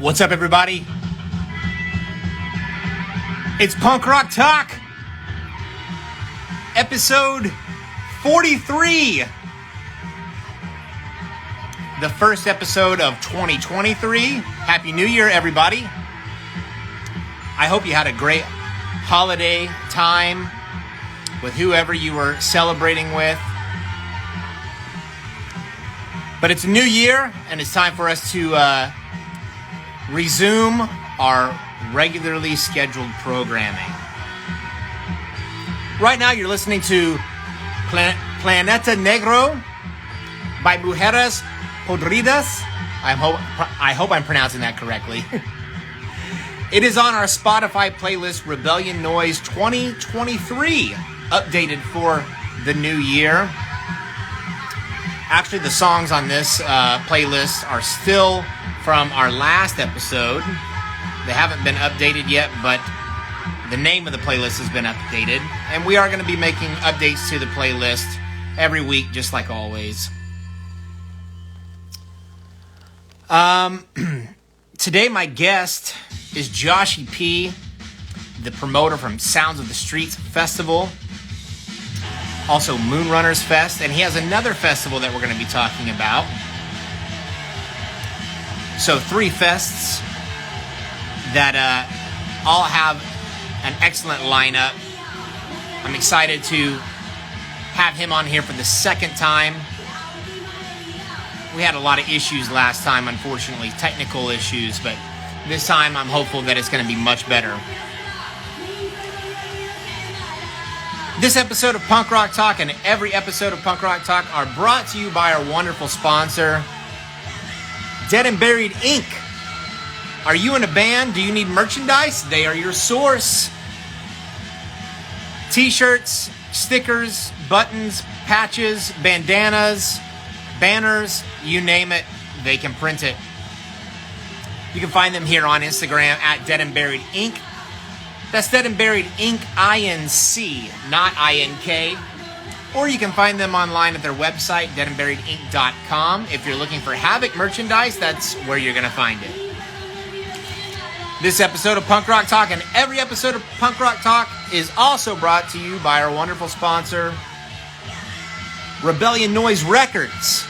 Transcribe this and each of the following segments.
What's up, everybody? It's Punk Rock Talk, episode 43. The first episode of 2023. Happy New Year, everybody. I hope you had a great holiday time with whoever you were celebrating with. But it's a new year, and it's time for us to resume our regularly scheduled programming. Right now, you're listening to Planeta Negro by Mujeres Podridas. I hope I'm pronouncing that correctly. It is on our Spotify playlist, Rebellion Noise 2023, updated for the new year. Actually, the songs on this playlist are still from our last episode. They haven't been updated yet, but the name of the playlist has been updated. And we are going to be making updates to the playlist every week, just like always. Today, my guest is Jahshie P, the promoter from Sounds of the Streets Festival. Also Moonrunners Fest, and he has another festival that we're going to be talking about. So 3 fests that all have an excellent lineup. I'm excited to have him on here for the second time. We had a lot of issues last time, unfortunately, technical issues, but this time I'm hopeful that it's going to be much better. This episode of Punk Rock Talk and every episode of Punk Rock Talk are brought to you by our wonderful sponsor, Dead and Buried Inc. Are you in a band? Do you need merchandise? They are your source. T-shirts, stickers, buttons, patches, bandanas, banners, you name it, they can print it. You can find them here on Instagram at Dead and Buried Inc. That's Dead and Buried Inc. I-N-C, not I-N-K. Or you can find them online at their website, deadandburiedinc.com. If you're looking for Havoc merchandise, that's where you're going to find it. This episode of Punk Rock Talk and every episode of Punk Rock Talk is also brought to you by our wonderful sponsor, Rebellion Noise Records.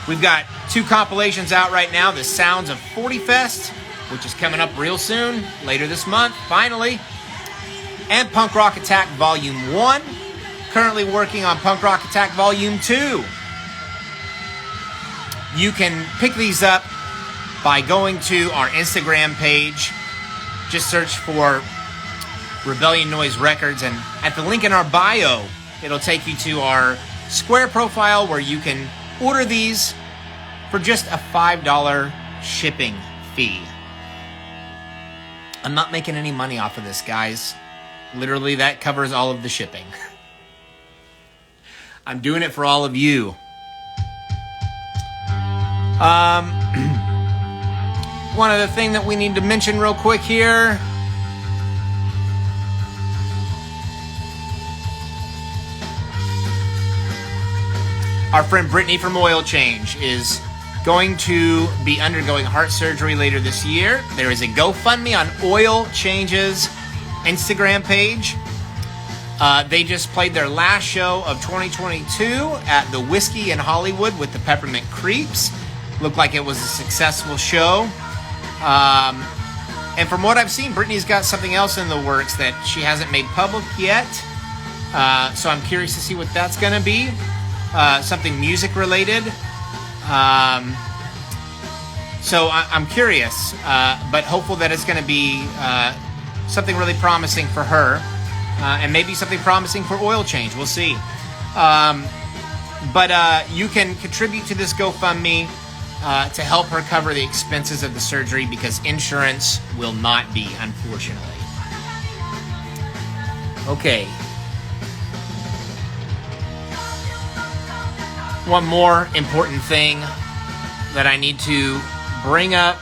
We've got 2 compilations out right now, the Sounds of 40 Fest, which is coming up real soon, later this month, finally. And Punk Rock Attack Volume 1. Currently working on Punk Rock Attack Volume 2. You can pick these up by going to our Instagram page. Just search for Rebellion Noise Records, and at the link in our bio, it'll take you to our Square profile where you can order these for just a $5 shipping fee. I'm not making any money off of this, guys. Literally, that covers all of the shipping. I'm doing it for all of you. One other thing that we need to mention real quick here. Our friend Brittany from Oil Change is going to be undergoing heart surgery later this year. There is a GoFundMe on Oil Change's Instagram page. They just played their last show of 2022 at the Whiskey in Hollywood with the Peppermint Creeps. Looked like it was a successful show. And from what I've seen, Brittany's got something else in the works that she hasn't made public yet. So I'm curious to see what that's going to be. Something music related. So I'm curious, but hopeful that it's going to be something really promising for her, and maybe something promising for Oil Change. We'll see. But you can contribute to this GoFundMe to help her cover the expenses of the surgery because insurance will not be, unfortunately. Okay. One more important thing that I need to bring up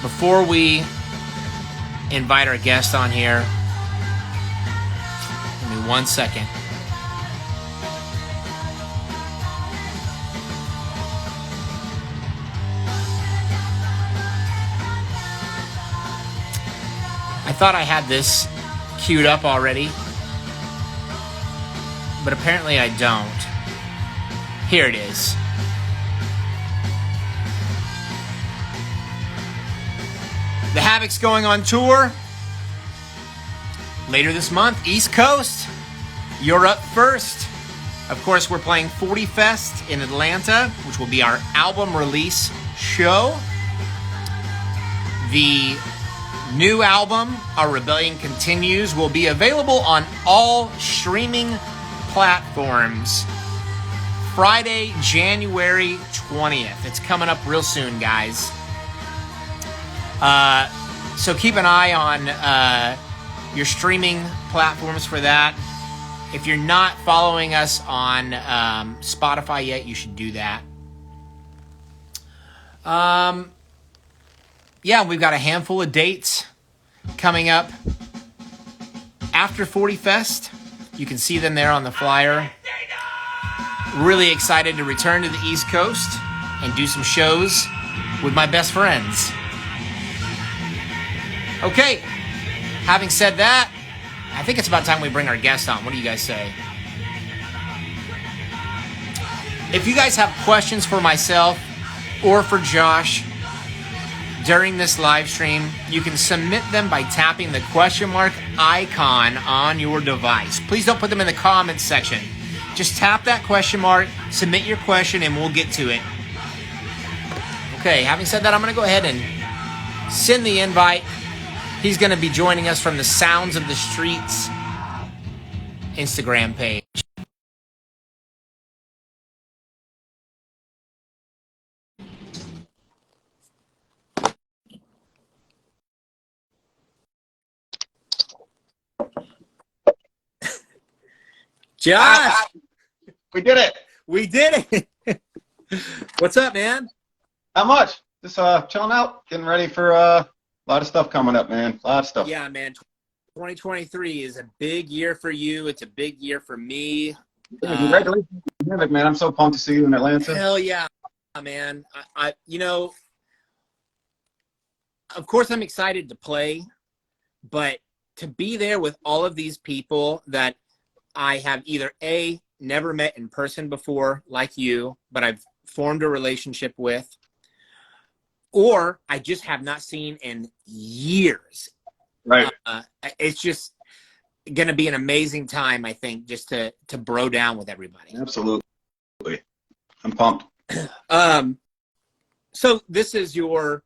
before we invite our guest on here. Give me 1 second. thought I had this queued up already, but apparently I don't. Here it is. The Havoc's going on tour later this month, East Coast. You're up first. Of course, we're playing 40 Fest in Atlanta, which will be our album release show. The new album, Our Rebellion Continues, will be available on all streaming platforms Friday, January 20th. It's coming up real soon, guys. So keep an eye on your streaming platforms for that. If you're not following us on Spotify yet, you should do that. Yeah, we've got a handful of dates coming up after 40 Fest. You can see them there on the flyer. Really excited to return to the East Coast and do some shows with my best friends. Okay, having said that, I think it's about time we bring our guest on. What do you guys say? If you guys have questions for myself or for Josh during this live stream, you can submit them by tapping the question mark icon on your device. Please don't put them in the comments section. Just tap that question mark, submit your question, and we'll get to it. Okay, having said that, I'm going to go ahead and send the invite. He's going to be joining us from the Sounds of the Streets Instagram page. Josh! We did it. We did it. What's up, man? Not much. Just chilling out, getting ready for a lot of stuff coming up, man. A lot of stuff. Yeah, man. 2023 is a big year for you. It's a big year for me. Congratulations, Havoc, man. I'm so pumped to see you in Atlanta. Hell yeah, man. I you know, of course I'm excited to play, but to be there with all of these people that I have either A, never met in person before, like you, but I've formed a relationship with, or I just have not seen in years. Right. It's just going to be an amazing time, I think, just to bro down with everybody. Absolutely. I'm pumped. So this is your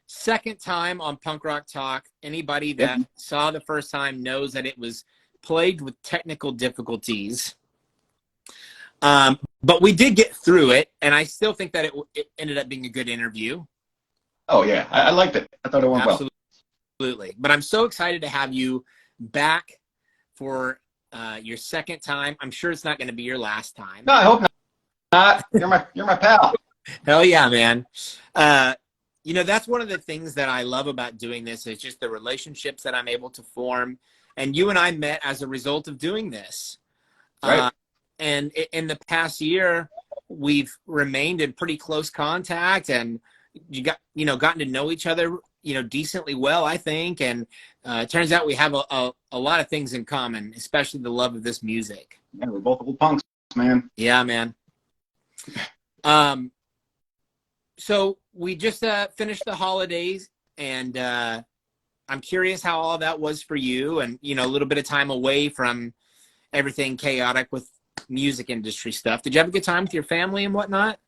second time on Punk Rock Talk. Anybody that saw the first time knows that it was plagued with technical difficulties. But we did get through it, and I still think that it ended up being a good interview. Oh, yeah. I liked it. I thought it went well. Absolutely. But I'm so excited to have you back for your second time. I'm sure it's not going to be your last time. No, I hope not. You're my pal. Hell yeah, man. You know, that's one of the things that I love about doing this is just the relationships that I'm able to form. And you and I met as a result of doing this. Right. And in the past year, we've remained in pretty close contact, and gotten to know each other, decently well, I think. And it turns out we have a lot of things in common, especially the love of this music. Yeah, we're both old punks, man. Yeah, man. So we just finished the holidays, and I'm curious how all that was for you, and a little bit of time away from everything chaotic with music industry stuff. Did you have a good time with your family and whatnot?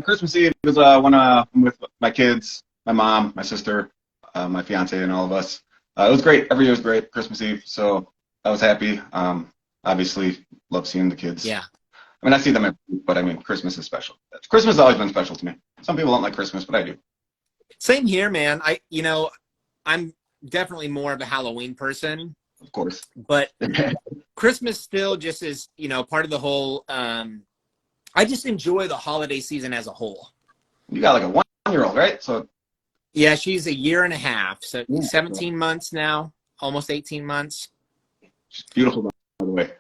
Christmas Eve was when I'm with my kids, my mom, my sister, my fiance, and all of us. It was great. Every year was great, Christmas Eve. So I was happy. Obviously, love seeing the kids. Yeah. I mean, I see them every week, but I mean, Christmas is special. Christmas has always been special to me. Some people don't like Christmas, but I do. Same here, man. I'm definitely more of a Halloween person. Of course. But Christmas still just is, part of the whole, I just enjoy the holiday season as a whole. You got like a 1-year-old, right? So. Yeah, she's a year and a half. So 17 months now, almost 18 months. She's beautiful, by the way.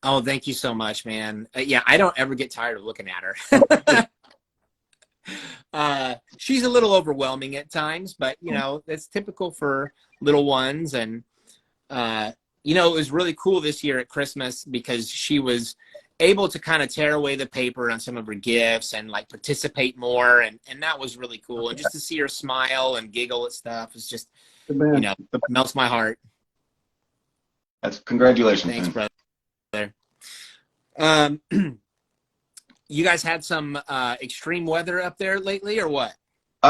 Oh, thank you so much, man. Yeah, I don't ever get tired of looking at her. She's a little overwhelming at times, but, that's typical for little ones. And You know, it was really cool this year at Christmas because she was able to kind of tear away the paper on some of her gifts and like participate more. And that was really cool. And just to see her smile and giggle at stuff is just, you know, melts my heart. That's congratulations. Thanks, man. brother. You guys had some extreme weather up there lately or what? We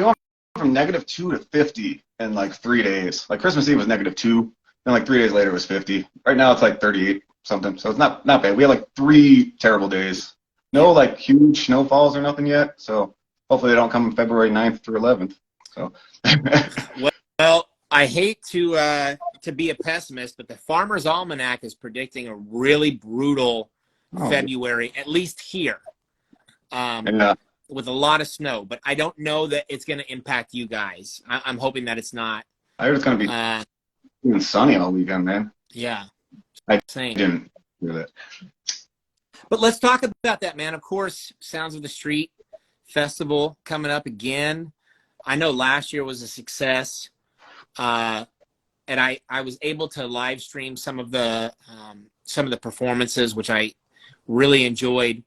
went from -2 to 50 in like 3 days. Like Christmas Eve was -2, and like 3 days later it was 50. Right now it's like 38 something, so it's not bad. We had like 3 terrible days. No like huge snowfalls or nothing yet, so hopefully they don't come February 9th through 11th. So. Well, I hate to be a pessimist, but the Farmer's Almanac is predicting a really brutal February, at least here, with a lot of snow. But I don't know that it's going to impact you guys. I'm hoping that it's not. I heard it's going to be even sunny all weekend, man. Yeah. I Same. didn't hear that. But let's talk about that, man. Of course, Sounds of the Street Festival coming up again. I know last year was a success. And I was able to live stream some of the performances, which I really enjoyed.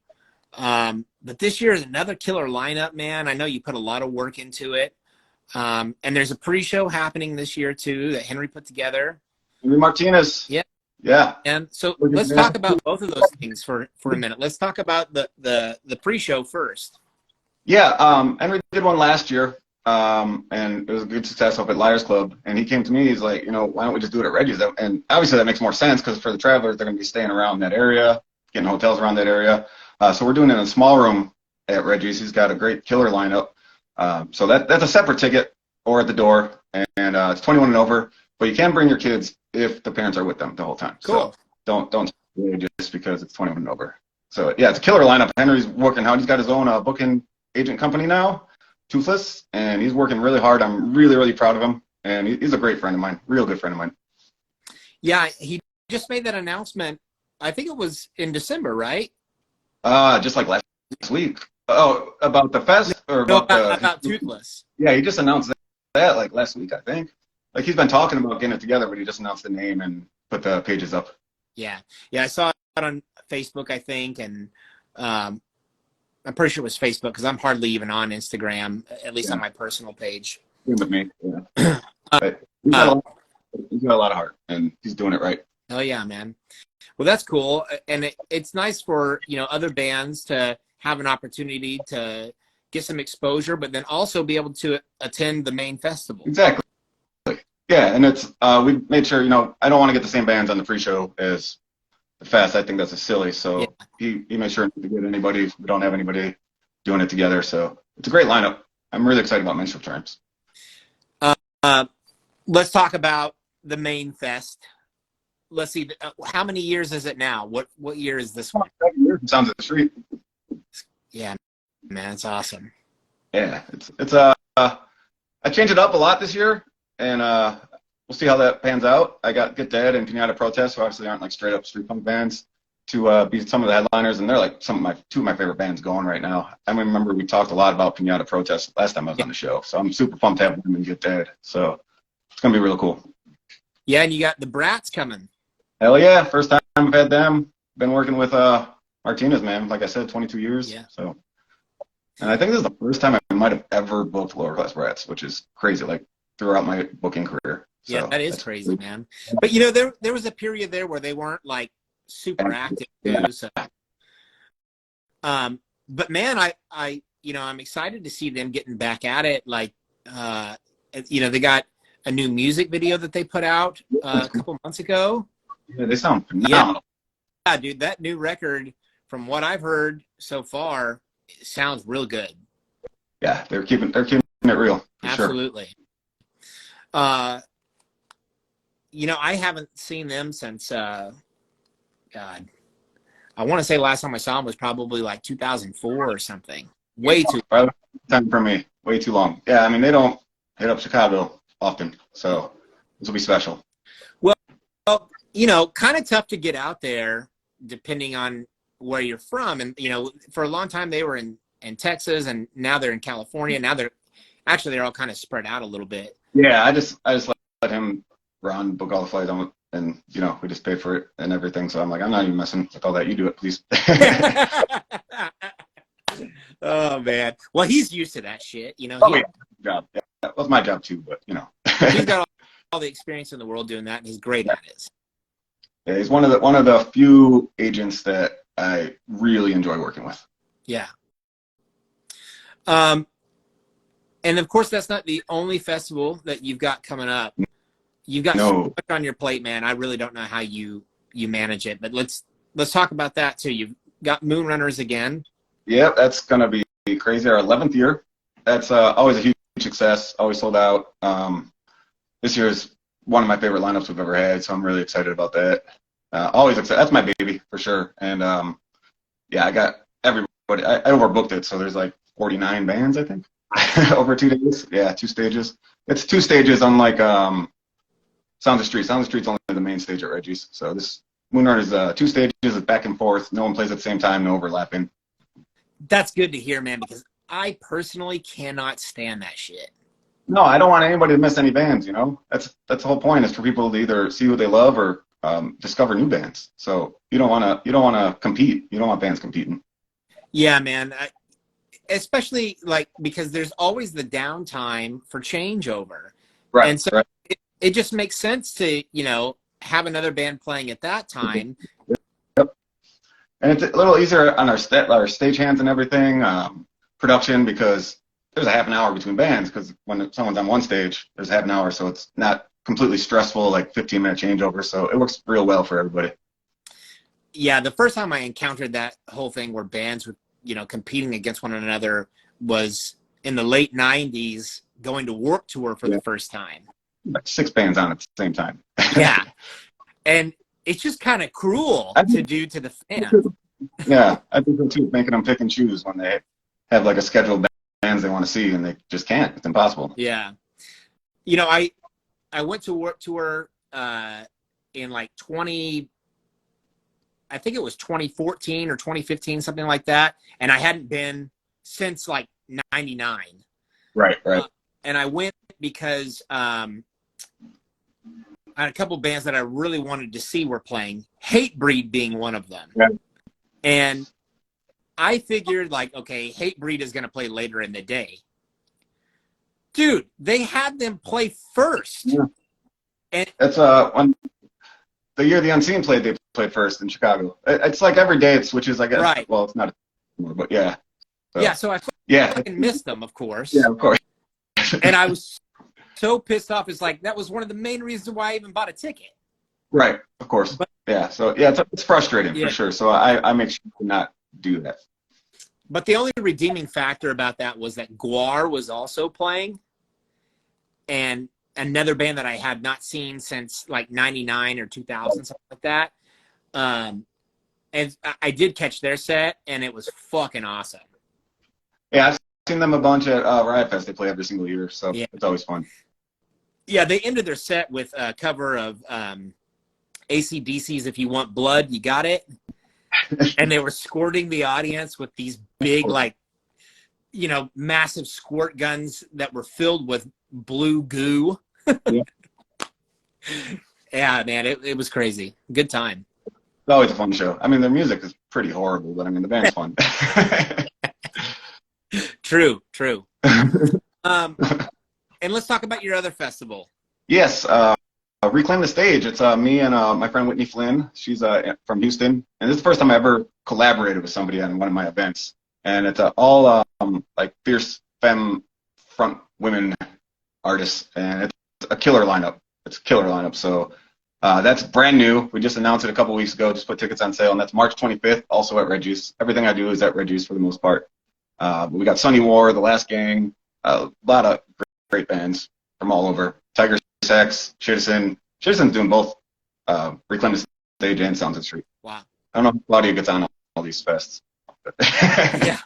But this year is another killer lineup, man. I know you put a lot of work into it. And there's a pre-show happening this year too that Henry put together. Henry Martinez. Yeah. Yeah. And so let's talk about both of those things for a minute. Let's talk about the pre-show first. Yeah. Henry did one last year. And it was a good success up at Liars Club. And he came to me, he's like, why don't we just do it at Reggie's? And obviously that makes more sense because for the travelers, they're going to be staying around that area, getting hotels around that area. So we're doing it in a small room at Reggie's. He's got a great killer lineup. So that's a separate ticket or at the door. And it's 21 and over, but you can bring your kids if the parents are with them the whole time. Cool. So don't just because it's 21 and over. So yeah, it's a killer lineup. Henry's working hard. He's got his own booking agent company now, Toothless, and he's working really hard. I'm really, really proud of him, and he's a great friend of mine, real good friend of mine. Yeah, he just made that announcement. I think it was in December, right? Just like last week. Oh, about the fest or about Toothless? Yeah, he just announced that like last week, I think. Like he's been talking about getting it together, but he just announced the name and put the pages up. Yeah, I saw it on Facebook, I think, and I'm pretty sure it was Facebook because I'm hardly even on Instagram, at least on my personal page. Same with me. Yeah. He's got a lot of heart, and he's doing it right. Oh yeah, man. Well, that's cool, and it's nice for other bands to have an opportunity to get some exposure, but then also be able to attend the main festival. Exactly. Yeah, and it's we made sure I don't want to get the same bands on the pre-show as the fest. I think that's silly. So he made sure not to get anybody. We don't have anybody doing it together. So it's a great lineup. I'm really excited about Minstrel Charms. Let's talk about the main fest. Let's see. How many years is it now? What year is this one? 7 years. Sounds of the Street. Yeah, man, it's awesome. Yeah, it's I changed it up a lot this year, and we'll see how that pans out. I got Get Dead and Pinata Protest, who obviously aren't like straight up street punk bands, to be some of the headliners, and they're like two of my favorite bands going right now. I remember we talked a lot about Pinata Protest last time I was on the show, so I'm super pumped to have them and Get Dead. So it's gonna be really cool. Yeah, and you got the Brats coming. Hell yeah! First time I've had them. Been working with Martinez, man. Like I said, 22 years. Yeah. So, and I think this is the first time I might have ever booked Lower Class Brats, which is crazy. Like throughout my booking career. So yeah, that is crazy, man. But there was a period there where they weren't like super active too. So, but man, I'm excited to see them getting back at it. Like, they got a new music video that they put out a couple months ago. Yeah, they sound phenomenal. Yeah, dude, that new record, from what I've heard so far, sounds real good. Yeah, they're keeping it real. Absolutely. Sure. I haven't seen them since God. I want to say last time I saw them was probably like 2004 or something. Way too time for me. Way too long. Yeah, I mean they don't hit up Chicago often, so this will be special. Well, kind of tough to get out there depending on where you're from. And, for a long time they were in Texas, and now they're in California. Now they're all kind of spread out a little bit. Yeah, I just let him run, book all the flights, and you know, we just paid for it and everything. So I'm like, I'm not even messing with all that. You do it, please. Oh man. Well, he's used to that shit. You know, Oh yeah, job. Yeah, that was my job too, but you know, he's got all the experience in the world doing that, and he's great at it. yeah, he's one of the few agents that I really enjoy working with. Yeah. And of course, that's not the only festival that you've got coming up. You've got so much on your plate, man. I really don't know how you manage it, but let's talk about that too. You've got Moonrunners again. Yeah, that's gonna be crazy. Our 11th year. That's always a huge success. Always sold out. This year is one of my favorite lineups we've ever had, so I'm really excited about that. Always excited. That's my baby for sure. And yeah, I got everybody. I overbooked it, so there's like 49 bands, I think, over 2 days. Yeah, 2 stages. It's 2 stages, unlike Sound of the Street. Sound of the Street's only the main stage at Reggie's. So this Moonrunners 2 stages, it's back and forth. No one plays at the same time, no overlapping. That's good to hear, man, because I personally cannot stand that shit. No, I don't want anybody to miss any bands, you know? That's the whole point, is for people to either see what they love or discover new bands. So you don't want to compete. You don't want bands competing. Yeah, man. Especially like because there's always the downtime for changeover. Right. And so right. it just makes sense to, you know, have another band playing at that time. Yep. And it's a little easier on our stagehands and everything, production, because there's a half an hour between bands, because when someone's on one stage, there's a half an hour, so it's not completely stressful, like 15-minute changeover, so it works real well for everybody. Yeah, the first time I encountered that whole thing where bands were, you know, competing against one another was in the late 90s, going to Warped Tour for the first time. Like 6 bands on at the same time. Yeah. And it's just kind of cruel to do to the fans. Yeah, I think so too, making them pick and choose when they have like a scheduled bands they want to see, and they just can't. It's impossible. Yeah. You know, I went to Warped Tour in like I think it was 2014 or 2015, something like that. And I hadn't been since like 99. Right. And I went because I had a couple bands that I really wanted to see were playing, Hatebreed being one of them. Yeah. And I figured like, okay, Hatebreed is going to play later in the day. Dude, they had them play first. Yeah. And that's when the year the Unseen played, they played first in Chicago. It's like every day it switches, I guess. Right. Well, it's not anymore, but yeah. So, yeah, so I fucking missed them, of course. Yeah, of course. And I was so pissed off. It's like, that was one of the main reasons why I even bought a ticket. Right, of course. But, yeah, so yeah, it's frustrating for sure. So I make sure to not do that. But the only redeeming factor about that was that Guar was also playing, and another band that I had not seen since like 99 or 2000, something like that. And I did catch their set, and it was fucking awesome. Yeah, I've seen them a bunch at Riot Fest. They play every single year, so it's always fun. Yeah, they ended their set with a cover of AC/DC's If You Want Blood, You Got It. And they were squirting the audience with these big, like, you know, massive squirt guns that were filled with blue goo. Yeah, yeah, man, it was crazy. Good time. It's always a fun show. I mean, their music is pretty horrible, but I mean, the band's fun. True. And let's talk about your other festival. Yes, Reclaim the Stage. It's me and my friend Whitney Flynn. She's from Houston, and this is the first time I ever collaborated with somebody on one of my events. And it's all like fierce femme front women artists, and it's a killer lineup. It's a killer lineup. So that's brand new. We just announced it a couple weeks ago. Just put tickets on sale, and that's March 25th. Also at Reggie's. Everything I do is at Reggie's for the most part. But we got Sunny War, The Last Gang, a lot of great bands from all over. Tiger Sex, Citizen's doing both Reclaim the Stage and Sounds of the Street. Wow. I don't know if Claudia gets on all these fests. Yeah.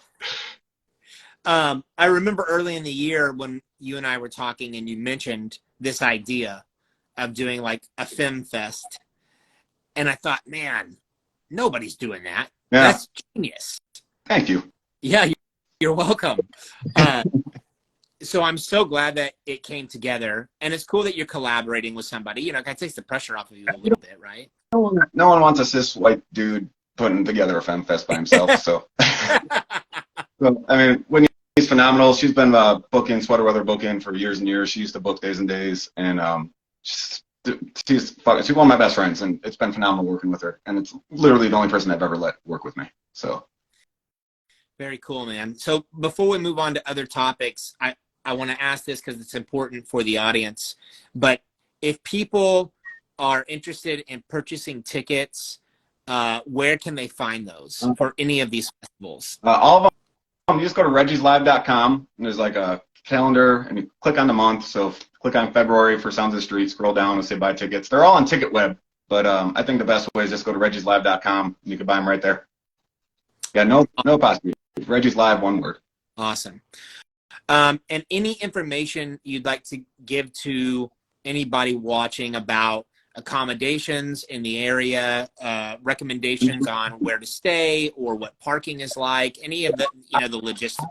I remember early in the year when you and I were talking and you mentioned this idea of doing like a femme fest. And I thought, man, nobody's doing that. Yeah. That's genius. Thank you. Yeah, you're welcome. So I'm so glad that it came together, and it's cool that you're collaborating with somebody. You know, it kind of takes the pressure off of you a little bit, right? No one wants a cis white dude putting together a femme fest by himself. So, so I mean, Whitney's phenomenal. She's been booking Sweater Weather booking for years and years. She used to book Days and Days, and she's one of my best friends, and it's been phenomenal working with her. And it's literally the only person I've ever let work with me. So. Very cool, man. So before we move on to other topics, I want to ask this because it's important for the audience. But if people are interested in purchasing tickets, where can they find those for any of these festivals? All of them, you just go to reggieslive.com, and there's like a calendar, and you click on the month. So click on February for Sounds of the Street, scroll down and say buy tickets. They're all on TicketWeb, but I think the best way is just go to reggieslive.com, and you can buy them right there. Yeah, no possibility. Reggie's Live, one word. Awesome. And any information you'd like to give to anybody watching about accommodations in the area, recommendations on where to stay or what parking is like, any of the, the logistics?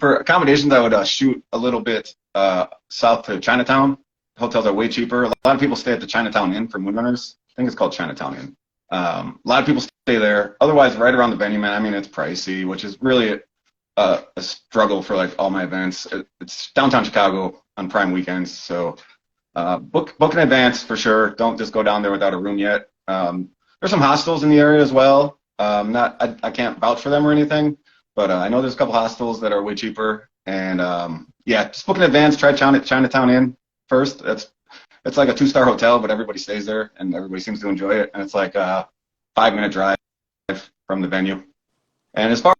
For accommodations, I would shoot a little bit south to Chinatown. Hotels are way cheaper. A lot of people stay at the Chinatown Inn for Moonrunners. I think it's called Chinatown Inn. A lot of people stay there. Otherwise, right around the venue, man, I mean, it's pricey, which is really a struggle for like all my events. It's downtown Chicago on prime weekends, so book in advance for sure. Don't just go down there without a room yet. There's some hostels in the area as well. I can't vouch for them or anything, but I know there's a couple hostels that are way cheaper. And yeah, just book in advance. Try Chinatown Inn first. It's like a 2-star hotel, but everybody stays there, and everybody seems to enjoy it. And it's like a 5-minute drive from the venue. And as far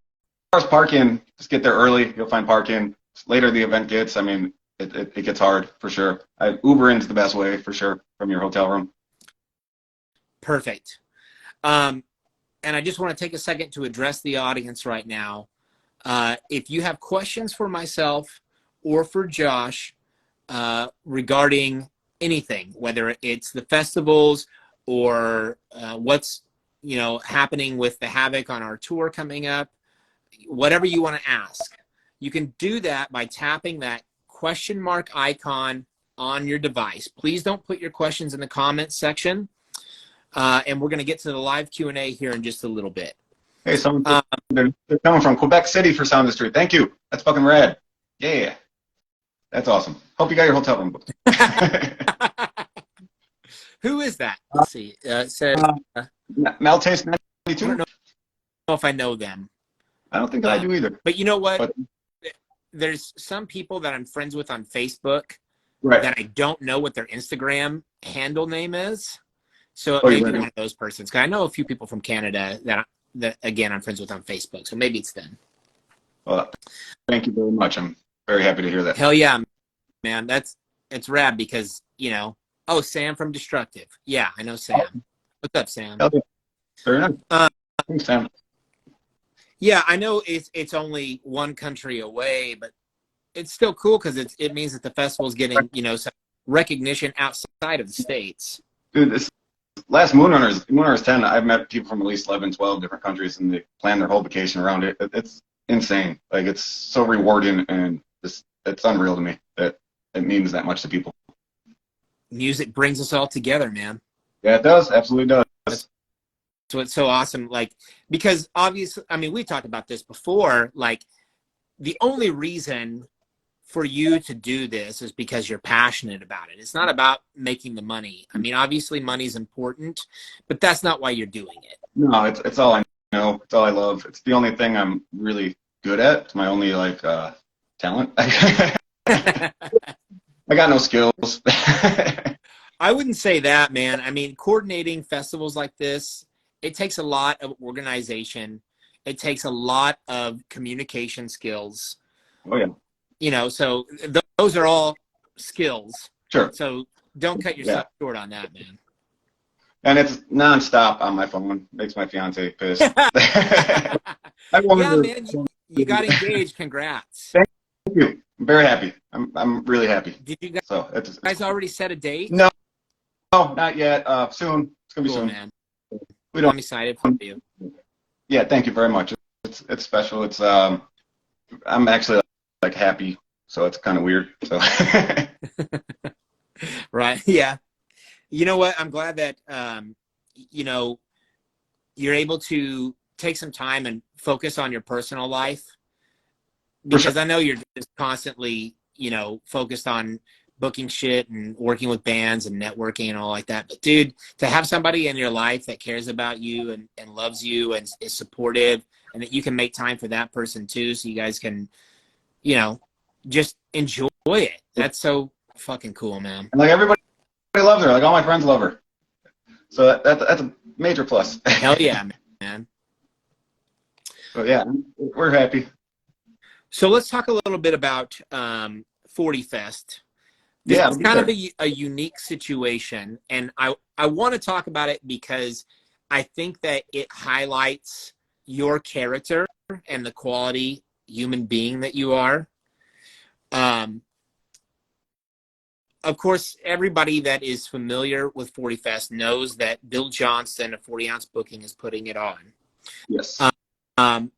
as parking, just get there early. You'll find parking. Later the event gets, I mean, it gets hard for sure. Uber in's the best way for sure from your hotel room. Perfect. And I just want to take a second to address the audience right now. If you have questions for myself or for Josh regarding anything, whether it's the festivals or what's happening with the Havoc on our tour coming up, whatever you want to ask, you can do that by tapping that question mark icon on your device. Please don't put your questions in the comments section, and we're going to get to the live Q&A here in just a little bit. Hey, they're coming from Quebec City for Sound of the Street. Thank you. That's fucking rad. Yeah. That's awesome. Hope you got your hotel room booked. Who is that? Let's see. It says Maltaste 92. I don't know if I know them. I don't think I do either. But you know what? There's some people that I'm friends with on Facebook right. that I don't know what their Instagram handle name is. So it may be one of those persons. Because I know a few people from Canada that again I'm friends with on Facebook. So maybe it's them. Well, thank you very much. I'm very happy to hear that. Hell yeah, man. It's rad because, oh, Sam from Destructive. Yeah, I know Sam. What's up, Sam? Hell yeah. Very nice. Thanks, Sam. Yeah, I know it's only one country away, but it's still cool because it means that the festival's getting, some recognition outside of the States. Dude, this last Moonrunners 10, I've met people from at least 11, 12 different countries, and they plan their whole vacation around it. It's insane. Like, it's so rewarding, and it's unreal to me that it means that much to people. Music brings us all together, man. Yeah, it does. Absolutely does. So it's so awesome, like, because obviously, I mean, we talked about this before, like, the only reason for you to do this is because you're passionate about it. It's not about making the money. I mean, obviously money's important, but that's not why you're doing it. No, it's all I know. It's all I love. It's the only thing I'm really good at. It's my only, like, talent. I got no skills. I wouldn't say that, man. I mean, coordinating festivals like this, it takes a lot of organization. It takes a lot of communication skills. Oh, yeah. So those are all skills. Sure. So don't cut yourself short on that, man. And it's nonstop on my phone. Makes my fiance pissed. Yeah, man, you got engaged. Congrats. Thank you. I'm very happy. I'm really happy. Did you guys, it's guys already set a date? No, not yet. Soon. It's gonna be soon. Man. I'm excited for you. Yeah, thank you very much. It's special. It's I'm actually like happy so it's kind of weird. So Right. Yeah. You know what? I'm glad that, you know, you're able to take some time and focus on your personal life, for sure. because I know you're just constantly, you know, focused on booking shit and working with bands and networking and all like that. But dude, to have somebody in your life that cares about you and loves you and is supportive, and that you can make time for that person too, so you guys can, you know, just enjoy it. That's so fucking cool, man. And like everybody loves her. Like all my friends love her. So that's a major plus. Hell yeah, man. So yeah, we're happy. So let's talk a little bit about 40 Fest. This Yeah, is kind of a unique situation, and I want to talk about it because I think that it highlights your character and the quality human being that you are. Of course, everybody that is familiar with 40 Fest knows that Bill Johnston of 40 Ounce Booking is putting it on. Yes. And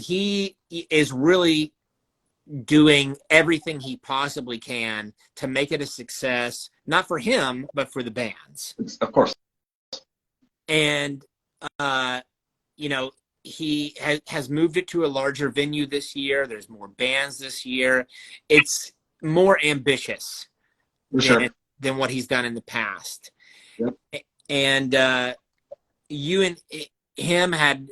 he is really doing everything he possibly can to make it a success, not for him, but for the bands. Of course. And, you know, he has moved it to a larger venue this year. There's more bands this year. It's more ambitious than what he's done in the past. Yep. And you and him had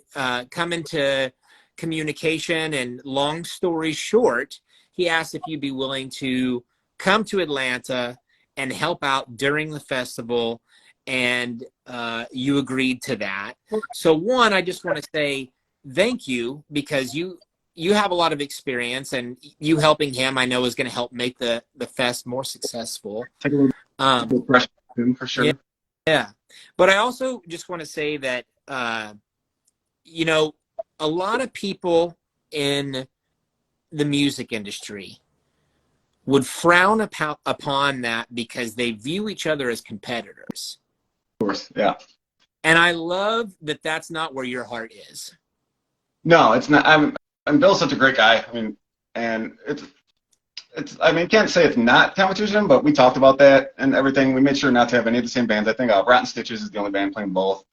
come into communication, and long story short, he asked if you'd be willing to come to Atlanta and help out during the festival, and you agreed to that. So one, I just want to say thank you, because you have a lot of experience, and you helping him, I know, is going to help make the fest more successful. Take a little pressure for sure. Yeah. But I also just want to say that, you know, a lot of people in the music industry would frown upon that because they view each other as competitors. Of course, yeah. And I love that that's not where your heart is. No, it's not. And Bill's such a great guy. I mean, and it's. I mean, can't say it's not competition, but we talked about that and everything. We made sure not to have any of the same bands. I think Rotten Stitches is the only band playing both.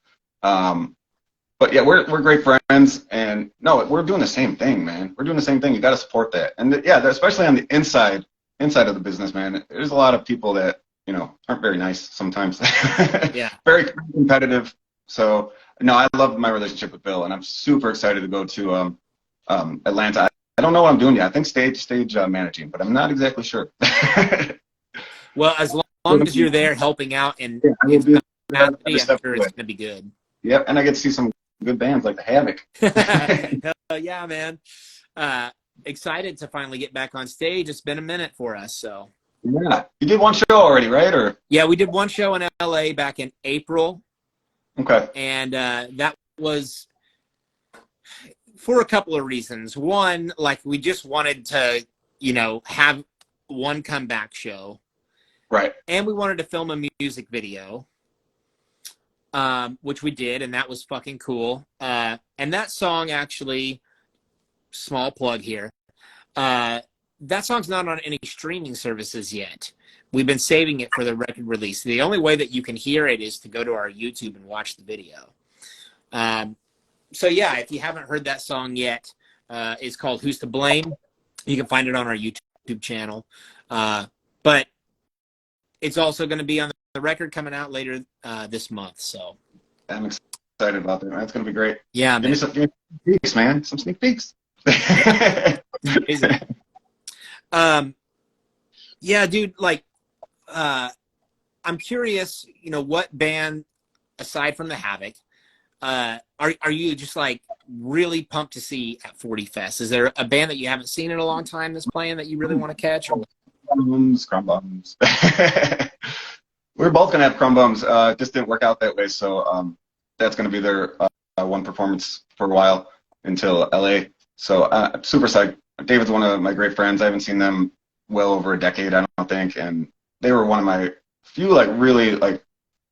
But yeah, we're great friends, and no, we're doing the same thing, man. We're doing the same thing. You got to support that, and yeah, especially on the inside of the business, man. There's a lot of people that, you know, aren't very nice sometimes. Yeah. Very competitive. So no, I love my relationship with Bill, and I'm super excited to go to Atlanta. I don't know what I'm doing yet. I think stage managing, but I'm not exactly sure. Well, as long as you're there helping out, and yeah, I'm sure it's going to be good. Yep, and I get to see some good bands like the Havoc. Yeah, man. Excited to finally get back on stage. It's been a minute for us, so. Yeah, you did one show already, right? Or yeah, we did one show in LA back in April. Okay. And that was for a couple of reasons. One, like, we just wanted to, you know, have one comeback show. Right. And we wanted to film a music video, which we did, and that was fucking cool. And that song, actually, small plug here, that song's not on any streaming services yet. We've been saving it for the record release. The only way that you can hear it is to go to our YouTube and watch the video. So yeah, if you haven't heard that song yet, it's called Who's to Blame. You can find it on our YouTube channel. But it's also going to be on the record coming out later this month. So I'm excited about that, man. It's going to be great. Yeah, give me some sneak peeks, man. Some sneak peeks. Amazing. Yeah, dude, like, I'm curious, you know, what band, aside from the Havoc, are you just like really pumped to see at 40 Fest? Is there a band that you haven't seen in a long time that's playing that you really want to catch? Or? Crumb Bums. We're both gonna have Crumb Bums. Just didn't work out that way, so that's gonna be their one performance for a while until LA. So I'm super psyched. David's one of my great friends. I haven't seen them well over a decade, I don't think, and they were one of my few, like, really, like,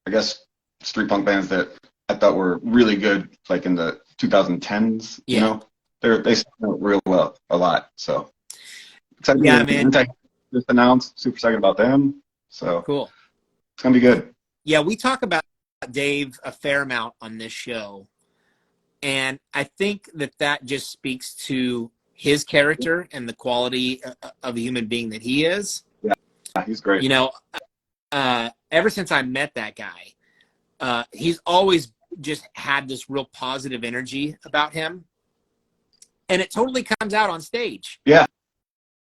I guess, street punk bands that I thought were really good, like in the 2010s. Yeah. You know, they sound real well a lot. So Excited Yeah, to be man. just announced. Super excited about them. So Cool. it's gonna be good. Yeah, we talk about Dave a fair amount on this show. And I think that just speaks to his character and the quality of a human being that he is. Yeah, he's great. You know, ever since I met that guy, he's always just had this real positive energy about him. And it totally comes out on stage. Yeah,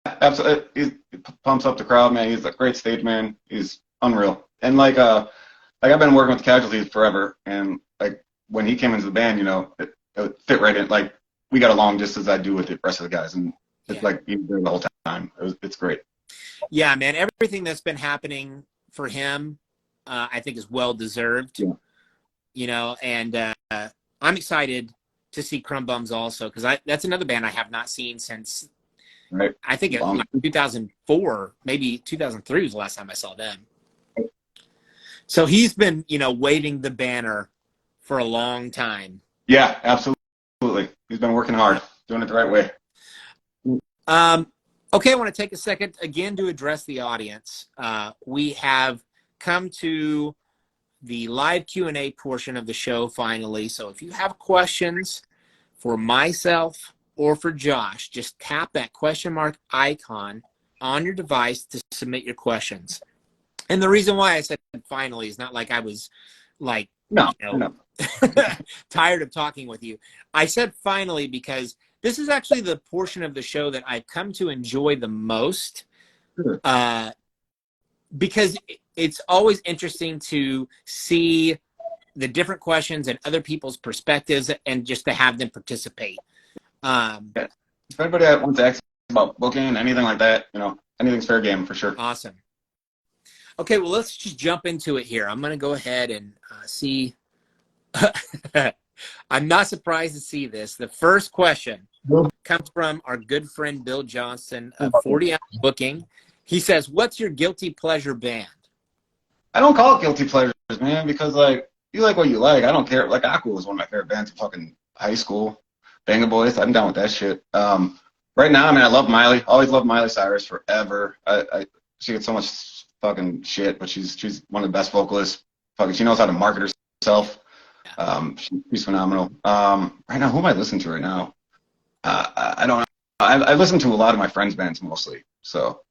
absolutely. He pumps up the crowd, man. He's a great stage man. He's unreal. And like I've been working with Casualties forever, and like when he came into the band, you know, it fit right in. Like we got along just as I do with the rest of the guys, and it's like he was there the whole time. It's great. Yeah, man. Everything that's been happening for him, I think, is well deserved. Yeah. You know, and I'm excited to see Crumb Bums also, because that's another band I have not seen since. Right. I think it was like 2004, maybe 2003 was the last time I saw them. So he's been, you know, waving the banner for a long time. Yeah, absolutely. He's been working hard, doing it the right way. Okay, I want to take a second again to address the audience. We have come to the live Q&A portion of the show finally. So if you have questions for myself or for Josh, just tap that question mark icon on your device to submit your questions. And the reason why I said finally is not like I was like, No. tired of talking with you. I said finally because this is actually the portion of the show that I've come to enjoy the most. Sure. Because it's always interesting to see the different questions and other people's perspectives and just to have them participate. If anybody wants to ask about booking, anything like that, you know, anything's fair game for sure. Awesome. Okay, well, let's just jump into it here. I'm going to go ahead and see. I'm not surprised to see this. The first question comes from our good friend Bill Johnson of 40 Ounce Booking. He says, what's your guilty pleasure band? I don't call it guilty pleasures, man, because like you like what you like. I don't care. Like Aqua was one of my favorite bands in fucking high school. Banga Boys, I'm down with that shit. Right now, I mean, I love Miley. Always loved Miley Cyrus forever. She gets so much fucking shit, but she's one of the best vocalists. Fucking, she knows how to market herself. She's phenomenal. Right now, who am I listening to right now? I don't know. I listen to a lot of my friends' bands mostly, so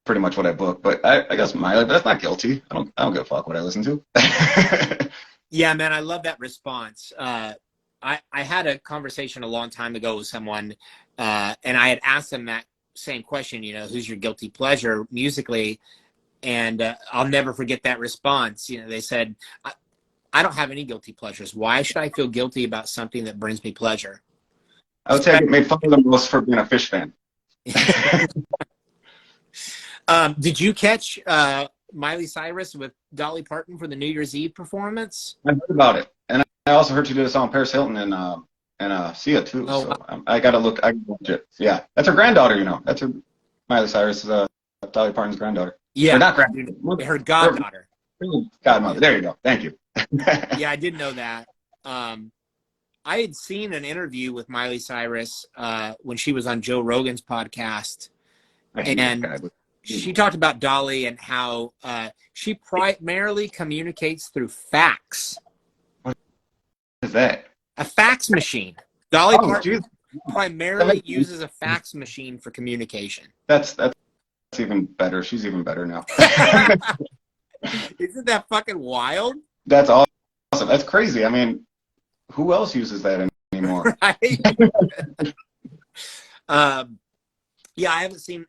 pretty much what I book. But I guess Miley, but that's not guilty. I don't give a fuck what I listen to. Yeah, man, I love that response. I had a conversation a long time ago with someone, and I had asked them that same question, you know, who's your guilty pleasure musically? And I'll never forget that response. You know, they said, I don't have any guilty pleasures. Why should I feel guilty about something that brings me pleasure? I would say I get made fun of the most for being a Fish fan. Did you catch Miley Cyrus with Dolly Parton for the New Year's Eve performance? I heard about it, and I also heard she did a song with Paris Hilton and Sia too. Oh, so I gotta look. I can watch it. Yeah, that's her granddaughter. You know, that's her Miley Cyrus, Dolly Parton's granddaughter. Yeah, or not granddaughter. her goddaughter. Godmother. There you go. Thank you. Yeah, I did know that. I had seen an interview with Miley Cyrus when she was on Joe Rogan's podcast, and she talked about Dolly and how she primarily communicates through fax. What is that? A fax machine. Dolly Parton geez. primarily uses a fax machine for communication. That's even better. She's even better now. Isn't that fucking wild? That's awesome. That's crazy. I mean, who else uses that anymore? Right? Yeah, I haven't seen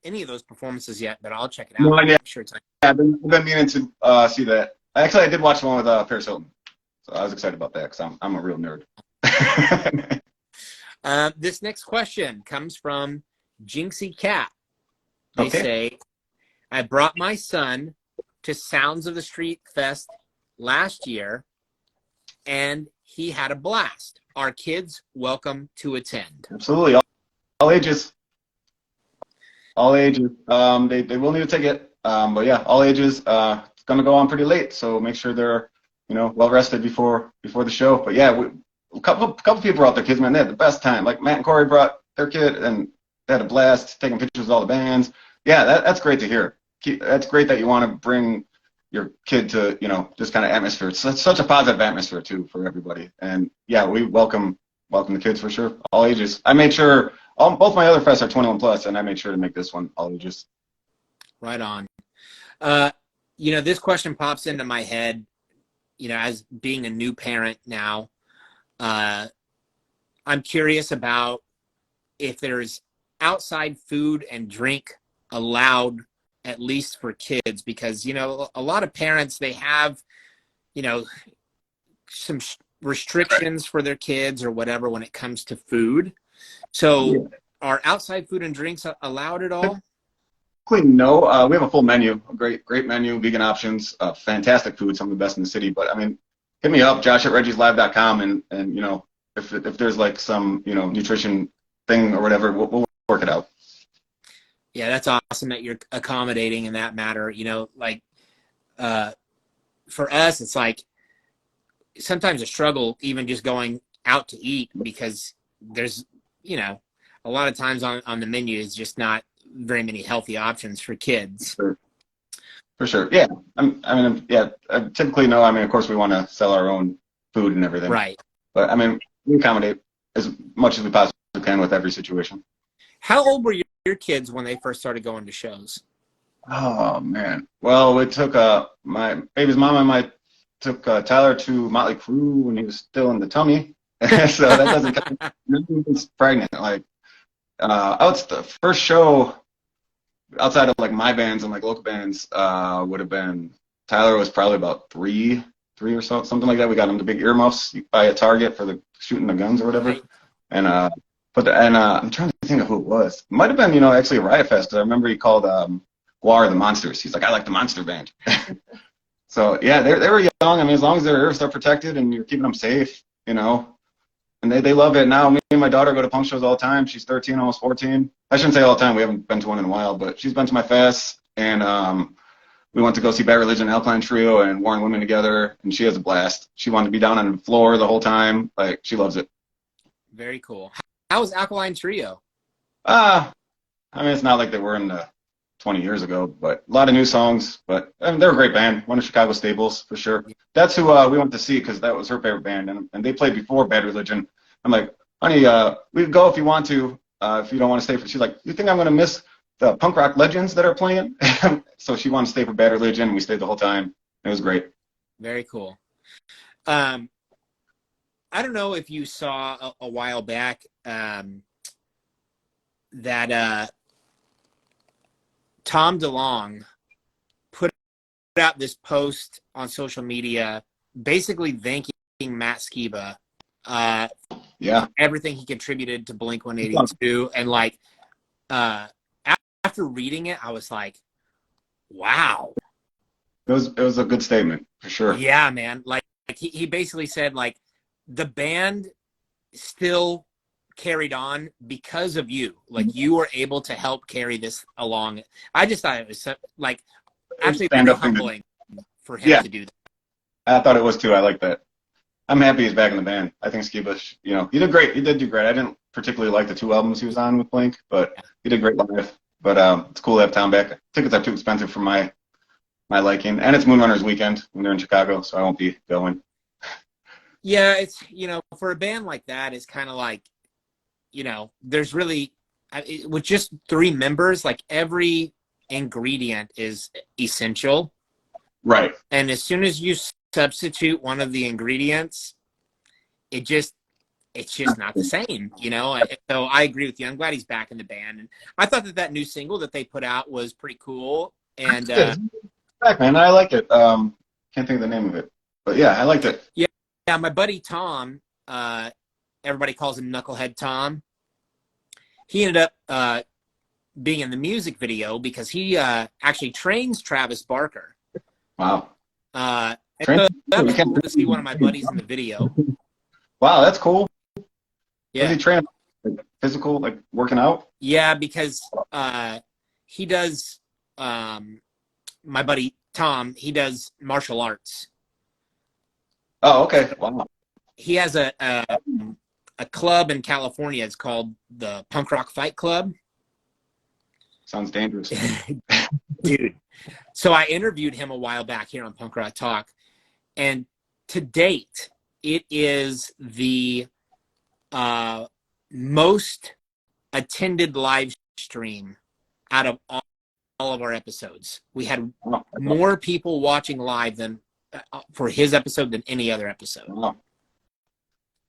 any of those performances yet, but I'll check it out. No, yeah. I'm sure it's like, I've been meaning to see that. Actually, I did watch the one with Paris Hilton, so I was excited about that because I'm a real nerd. This next question comes from Jinxie Cat. They say, I brought my son to Sounds of the Street Fest last year, and he had a blast. Are kids welcome to attend? Absolutely. All ages. All ages. They will need a ticket. But yeah, all ages. It's gonna go on pretty late, so make sure they're, you know, well rested before the show. But yeah, a couple people brought their kids, man. They had the best time. Like Matt and Corey brought their kid, and They had a blast taking pictures with all the bands. Yeah, that's great to hear. That's great that you want to bring your kid to, this kind of atmosphere. It's such a positive atmosphere too for everybody. And yeah, we welcome the kids for sure, all ages. I made sure both my other fests are 21 plus, and I made sure to make this one all ages. Right on. This question pops into my head, as being a new parent now. I'm curious about if there's outside food and drink allowed, at least for kids, because, a lot of parents, they have, some restrictions for their kids or whatever when it comes to food. So are outside food and drinks allowed at all? No, we have a full menu, a great menu, vegan options, fantastic food, some of the best in the city. But I mean, hit me up, Josh@reggieslive.com, and if there's like some nutrition thing or whatever, we'll work it out. Yeah, that's awesome that you're accommodating in that matter. For us, it's like sometimes a struggle even just going out to eat, because there's, a lot of times on the menu is just not very many healthy options for kids. For sure. Yeah. Typically, no. Of course, we want to sell our own food and everything. Right. But we accommodate as much as we possibly can with every situation. How old were your kids when they first started going to shows? Oh man. Well, we took my baby's mom and I took Tyler to Motley Crue when he was still in the tummy. So that doesn't count. He was pregnant. Like, it's the first show outside of like my bands and like local bands would have been, Tyler was probably about three or so, something like that. We got him the big earmuffs by a Target for the shooting the guns or whatever. Right. And I'm trying to think of who it was. It might have been, actually a Riot Fest. I remember he called Guar the Monsters. He's like, I like the Monster Band. So yeah, they were young. As long as their ears are protected and you're keeping them safe, and they love it now. Me and my daughter go to punk shows all the time. She's 13, almost 14. I shouldn't say all the time. We haven't been to one in a while, but she's been to my fest. And we went to go see Bad Religion, Alkaline Trio, and Warren Women together. And she has a blast. She wanted to be down on the floor the whole time. Like, she loves it. Very cool. How was Alkaline Trio? It's not like they were in the 20 years ago, but a lot of new songs. But they're a great band. One of Chicago staples for sure. That's who we went to see because that was her favorite band, and they played before Bad Religion. I'm like, honey, we can go if you want to. If you don't want to stay for, she's like, you think I'm gonna miss the punk rock legends that are playing? So she wanted to stay for Bad Religion, and we stayed the whole time. It was great. Very cool. I don't know if you saw a while back that Tom DeLonge put out this post on social media basically thanking Matt Skiba everything he contributed to Blink-182. And like after reading it, I was like, wow. It was a good statement for sure. Yeah, man. Like he basically said, like, the band still carried on because of you. Like, you were able to help carry this along. I just thought it was like actually pretty humbling for him to do that. I thought it was too. I like that. I'm happy he's back in the band. I think Skiba, he did great. He did do great. I didn't particularly like the 2 albums he was on with Blink, but he did great live. But it's cool to have Tom back. Tickets are too expensive for my liking, and it's Moonrunners weekend when they're in Chicago, so I won't be going. Yeah, it's, for a band like that, it's kind of like, there's really, with just 3 members, like every ingredient is essential. Right. And as soon as you substitute one of the ingredients, it's just not the same, So I agree with you. I'm glad he's back in the band. And I thought that new single that they put out was pretty cool. And back, man, I like it. Can't think of the name of it, but yeah, I liked it. Yeah, my buddy Tom, everybody calls him Knucklehead Tom. He ended up being in the music video because he actually trains Travis Barker. Wow. So that was cool to see one of my buddies in the video. Wow, that's cool. Yeah. Was he training like, physical, like working out? Yeah, because he does, my buddy Tom, he does martial arts. Oh, okay. Wow. He has a club in California. It's called the Punk Rock Fight Club. Sounds dangerous. Dude. So I interviewed him a while back here on Punk Rock Talk, and to date, it is the most attended live stream out of all of our episodes. We had more people watching live than for his episode than any other episode. Wow.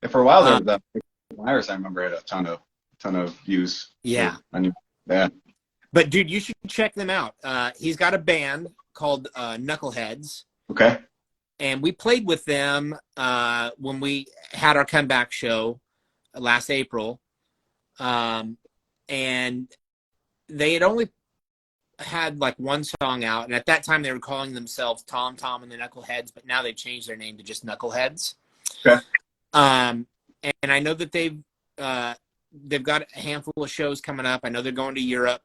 Yeah, for a while there, the virus, I remember, had a ton of views. Yeah. Yeah. But dude, you should check them out. He's got a band called Knuckleheads. Okay. And we played with them when we had our comeback show last April. And they had only had like one song out. And at that time, they were calling themselves Tom and the Knuckleheads. But now they've changed their name to just Knuckleheads. Okay. And I know that they've got a handful of shows coming up. I know they're going to Europe.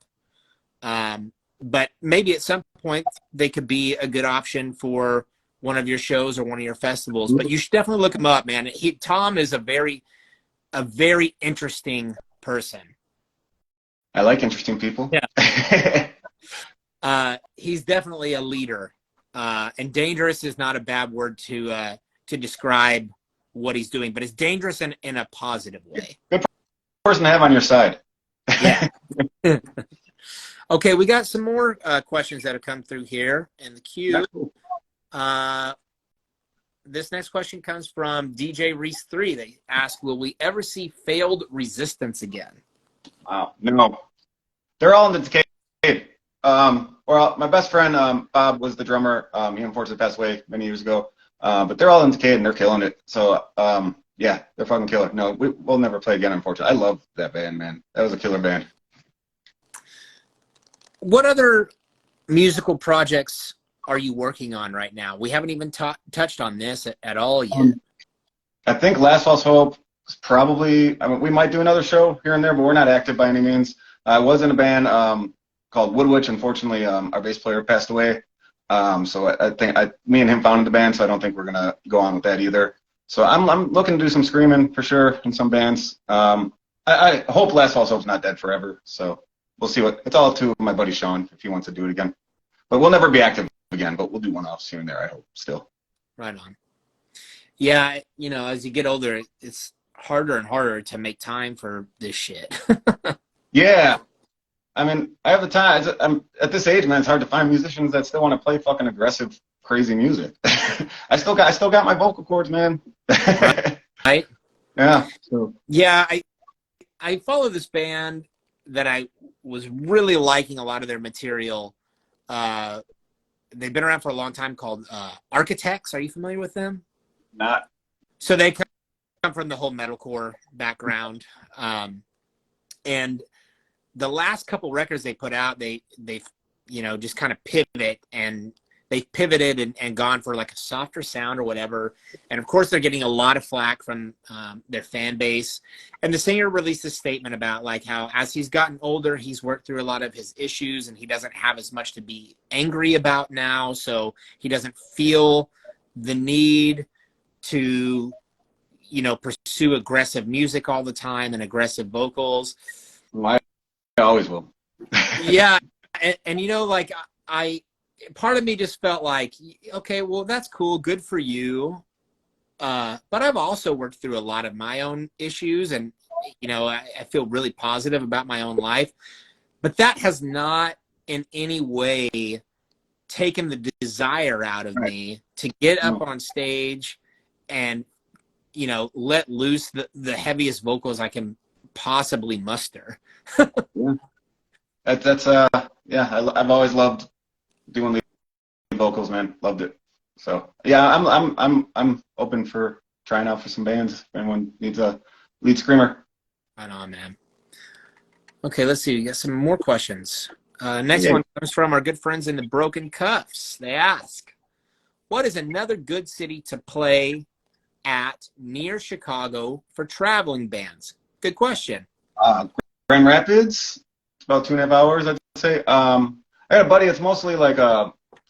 But maybe at some point they could be a good option for one of your shows or one of your festivals. But you should definitely look him up, man. Tom is a very interesting person. I like interesting people. Yeah. He's definitely a leader. And dangerous is not a bad word to describe what he's doing, but it's dangerous in a positive way. Good person to have on your side. Yeah. Okay, we got some more questions that have come through here in the queue. This next question comes from DJ Reese 3. They ask, will we ever see Failed Resistance again? Wow. No. They're all in the decade. Well, my best friend, Bob, was the drummer. He unfortunately passed away many years ago. But they're all in decade and they're killing it. So, yeah, they're fucking killer. No, we'll never play again, unfortunately. I love that band, man. That was a killer band. What other musical projects are you working on right now? We haven't even touched on this at all yet. I think Last False Hope is probably, I mean, we might do another show here and there, but we're not active by any means. I was in a band called Woodwitch. Unfortunately, our bass player passed away. So I think me and him founded the band, so I don't think we're going to go on with that either. So I'm looking to do some screaming for sure in some bands. I hope Last False Hope's not dead forever, so we'll see it's all up to my buddy Sean if he wants to do it again. But we'll never be active again, but we'll do one-offs here and there, I hope, still. Right on. Yeah, as you get older, it's harder and harder to make time for this shit. Yeah. I mean, I have the time. I'm at this age, man, it's hard to find musicians that still want to play fucking aggressive, crazy music. I still got my vocal cords, man. Right? Yeah. So. Yeah, I follow this band that I was really liking a lot of their material. They've been around for a long time, called Architects. Are you familiar with them? Not. So they come from the whole metalcore background. And the last couple records they put out, they just kind of pivot, and they've pivoted and gone for like a softer sound or whatever. And of course they're getting a lot of flack from their fan base. And the singer released a statement about like how as he's gotten older, he's worked through a lot of his issues and he doesn't have as much to be angry about now. So he doesn't feel the need to, pursue aggressive music all the time and aggressive vocals. Well, I always will. Yeah. And like part of me just felt like, okay, well, that's cool. Good for you. But I've also worked through a lot of my own issues, and, I feel really positive about my own life. But that has not in any way taken the desire out of me to get up on stage and, let loose the heaviest vocals I can possibly muster. Yeah. That's I've always loved doing lead vocals, man. Loved it. So yeah, I'm open for trying out for some bands if anyone needs a lead screamer. Right on, man. Okay, let's see. We got some more questions. Next one comes from our good friends in the Broken Cuffs. They ask, what is another good city to play at near Chicago for traveling bands? Good question. Grand Rapids. It's about 2.5 hours, I'd say. I got a buddy. It's mostly like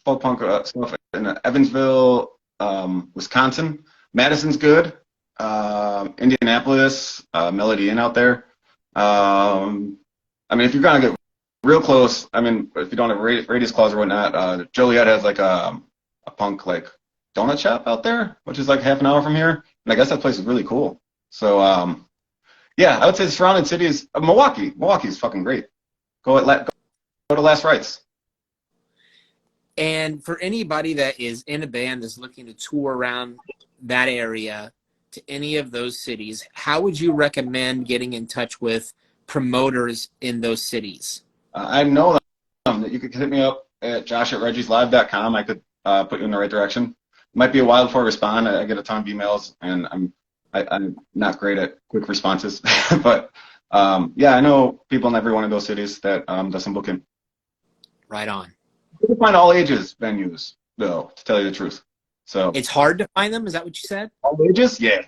folk punk stuff in Evansville, Wisconsin. Madison's good. Indianapolis, Melody Inn out there. I mean, if you're gonna get real close. I mean, if you don't have a radius clause or whatnot, Joliet has like a punk like donut shop out there, which is like half an hour from here. And I guess that place is really cool. So yeah, I would say the surrounding cities. Milwaukee. Milwaukee's fucking great. Go to Last Rites. And for anybody that is in a band that's looking to tour around that area to any of those cities, how would you recommend getting in touch with promoters in those cities? I know them. That you could hit me up at josh@reggieslive.com. I could put you in the right direction. Might be a while before I respond. I get a ton of emails, and I'm not great at quick responses. But yeah, I know people in every one of those cities that does some booking. Right on. You can find all ages venues, though, to tell you the truth. So it's hard to find them. Is that what you said? All ages? Yeah.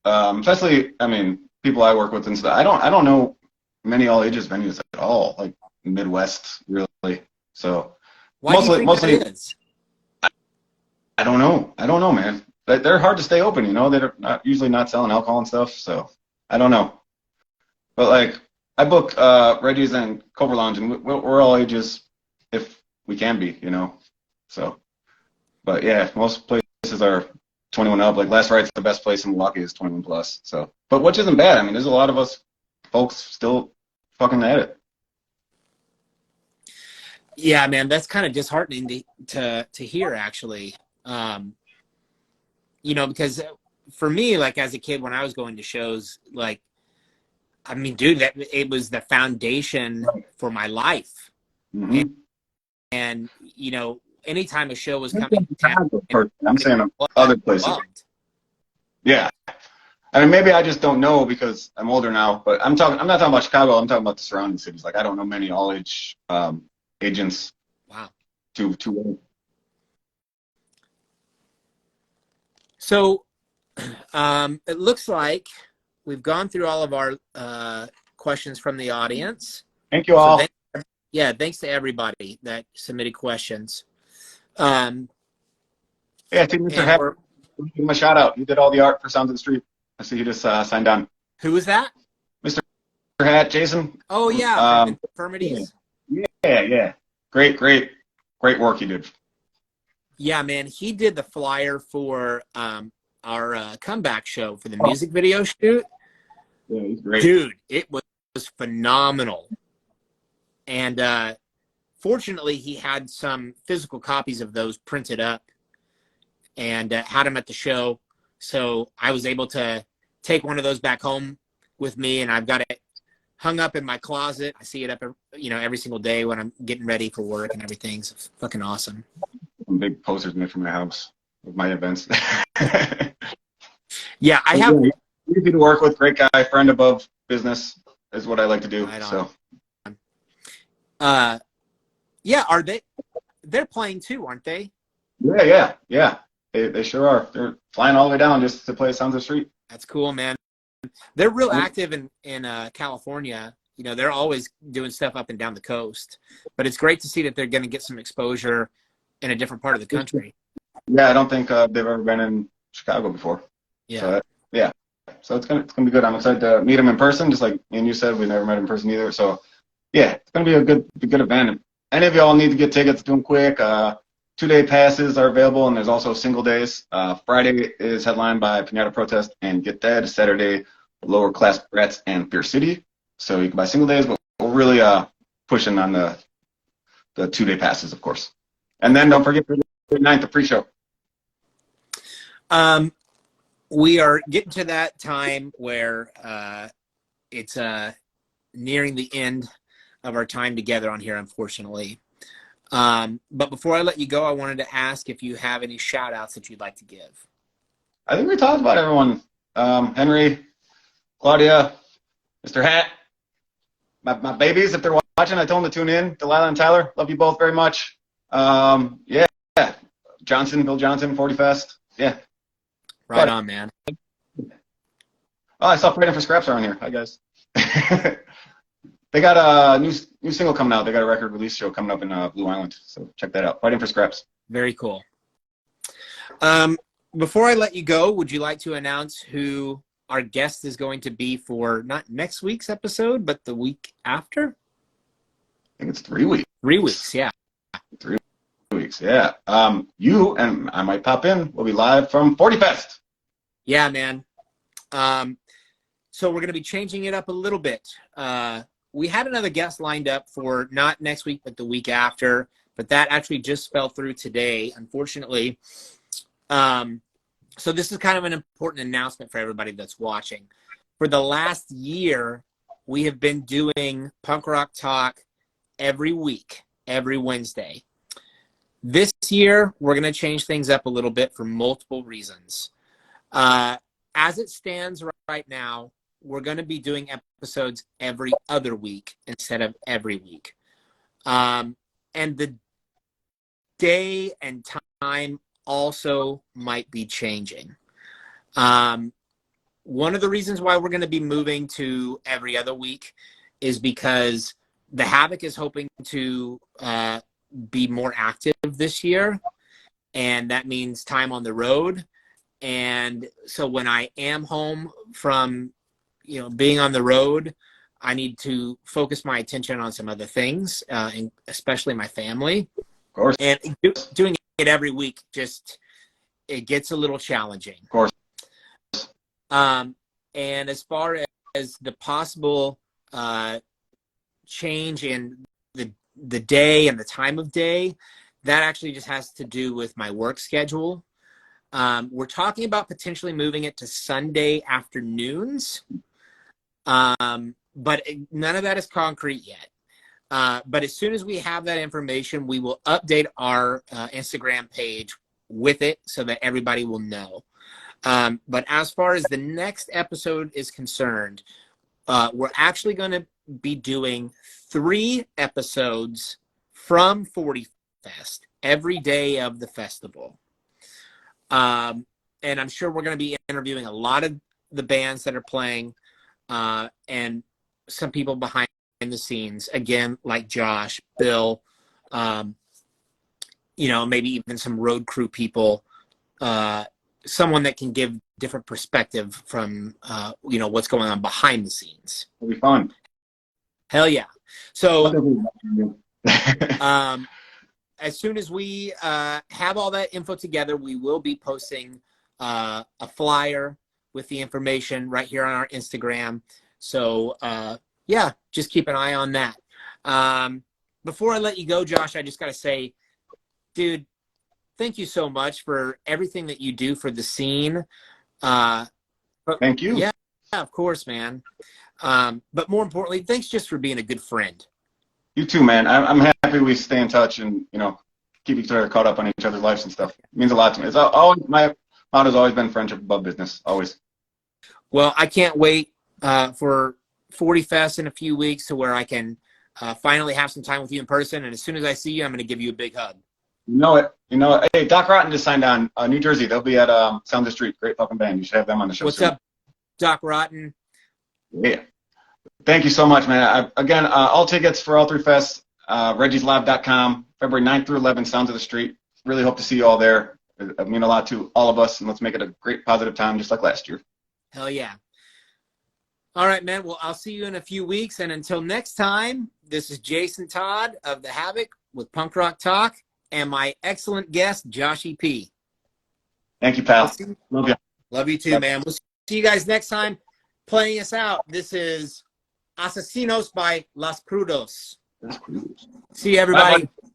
Especially, I mean, people I work with and stuff. I don't know many all ages venues at all, like Midwest, really. So why mostly, that is? I don't know, man. They're hard to stay open, you know. They're usually not selling alcohol and stuff, so I don't know. But like, I book Reggie's and Cobra Lounge, and we're all ages if we can be, you know. So, but yeah, most places are 21 up. Like Last Rites, the best place in Milwaukee is 21 plus. So, but which isn't bad. I mean, there's a lot of us folks still fucking at it. Yeah, man, that's kind of disheartening to hear, actually. You know, because for me, like as a kid, when I was going to shows, like, I mean, dude, it was the foundation for my life. Mm-hmm. And you know, anytime a show was coming to town, I'm saying other places. Yeah. I mean, maybe I just don't know because I'm older now, but I'm not talking about Chicago. I'm talking about the surrounding cities. Like, I don't know many all-age agents. Wow. Too old. So it looks like we've gone through all of our questions from the audience. Thank you all. So thanks to everybody that submitted questions. Yeah, see, Mr. Hat, give him a shout out. He did all the art for Sounds of the Street. I see he just signed on. Who was that? Mr. Hat, Jason. Oh yeah, Infirmities. Yeah. Great work he did. Yeah, man, he did the flyer for our comeback show for the music video shoot. Yeah, he's great. Dude, it was phenomenal. And fortunately, he had some physical copies of those printed up and had them at the show. So I was able to take one of those back home with me, and I've got it hung up in my closet. I see it up, you know, every single day when I'm getting ready for work and everything. So it's fucking awesome. Some big posters made for my house with my events. Yeah, I have. Easy to work with, great guy, friend above business is what I like to do. Right so. Yeah, they're playing too, aren't they? Yeah. They sure are. They're flying all the way down just to play Sounds of the Street. That's cool, man. They're real active in California. You know, they're always doing stuff up and down the coast. But it's great to see that they're going to get some exposure in a different part of the country. Yeah, I don't think they've ever been in Chicago before. Yeah. So it's gonna be good. I'm excited to meet them in person. Just like me and you said, we never met in person either. So yeah, it's gonna be a good event. If any of y'all need to get tickets, do them quick. 2-day passes are available, and there's also single days. Friday is headlined by Pinata Protest and Get Dead. Saturday, Lower Class Rats and Fear City. So you can buy single days, but we're really pushing on the 2-day passes, of course. And then don't forget the 9th, the pre-show. We are getting to that time where it's nearing the end of our time together on here, unfortunately. But before I let you go, I wanted to ask if you have any shout outs that you'd like to give. I think we talked about everyone. Henry, Claudia, Mr. Hat, my babies, if they're watching, I told them to tune in. Delilah and Tyler, love you both very much. Yeah. Bill Johnson, 40 Fest. Yeah. Right on, man. Oh, I saw Fighting for Scraps around here. Hi, guys. They got a new single coming out. They got a record release show coming up in Blue Island. So check that out. Fighting for Scraps. Very cool. Before I let you go, would you like to announce who our guest is going to be for not next week's episode, but the week after? think it's 3 weeks. 3 weeks, yeah. 3 weeks, yeah. You and I might pop in. We'll be live from 40 Fest. Yeah, man. So we're going to be changing it up a little bit. We had another guest lined up for not next week, but the week after. But that actually just fell through today, unfortunately. So this is kind of an important announcement for everybody that's watching. For the last year, we have been doing Punk Rock Talk every week, every Wednesday. This year, we're going to change things up a little bit for multiple reasons. As it stands right now, we're going to be doing episodes every other week instead of every week. And the day and time also might be changing. One of the reasons why we're going to be moving to every other week is because the Havoc is hoping to be more active this year, and that means time on the road. And so when I am home from being on the road, I need to focus my attention on some other things, and especially my family. Of course. And doing it every week it gets a little challenging. Of course. And as far as the possible change in the day and the time of day, that actually just has to do with my work schedule. We're talking about potentially moving it to Sunday afternoons, but none of that is concrete yet. But as soon as we have that information, we will update our Instagram page with it so that everybody will know. But as far as the next episode is concerned, we're actually going to be doing 3 episodes from 40 Fest every day of the festival. And I'm sure we're going to be interviewing a lot of the bands that are playing, and some people behind the scenes, again, like Josh, Bill, maybe even some road crew people, someone that can give different perspective from, what's going on behind the scenes. It'll be fun. Hell yeah. So, as soon as we have all that info together, we will be posting a flyer with the information right here on our Instagram. So, just keep an eye on that. Before I let you go, Josh, I just got to say, dude, thank you so much for everything that you do for the scene. Thank you. Yeah, of course, man. But more importantly, thanks just for being a good friend. You too, man. I'm happy we stay in touch and, keep each other caught up on each other's lives and stuff. It means a lot to me. It's always, my motto's always been friendship above business, always. Well, I can't wait for 40 Fest in a few weeks to where I can finally have some time with you in person. And as soon as I see you, I'm going to give you a big hug. You know it. Hey, Doc Rotten just signed on New Jersey. They'll be at Sound the Street. Great fucking band. You should have them on the show What's soon. up, Doc Rotten? Yeah. Thank you so much, man. Again, all tickets for all 3 fests, reggieslive.com, February 9th through 11th, Sounds of the Street. Really hope to see you all there. It means a lot to all of us, and let's make it a great positive time just like last year. Hell yeah. All right, man. Well, I'll see you in a few weeks. And until next time, this is Jason Todd of the Havoc with Punk Rock Talk and my excellent guest, Jahshie P. Thank you, pal. Love you. Love you too, man. We'll see you guys next time. Playing us out. This is Asesinos by Las Crudos. See you, everybody. Bye.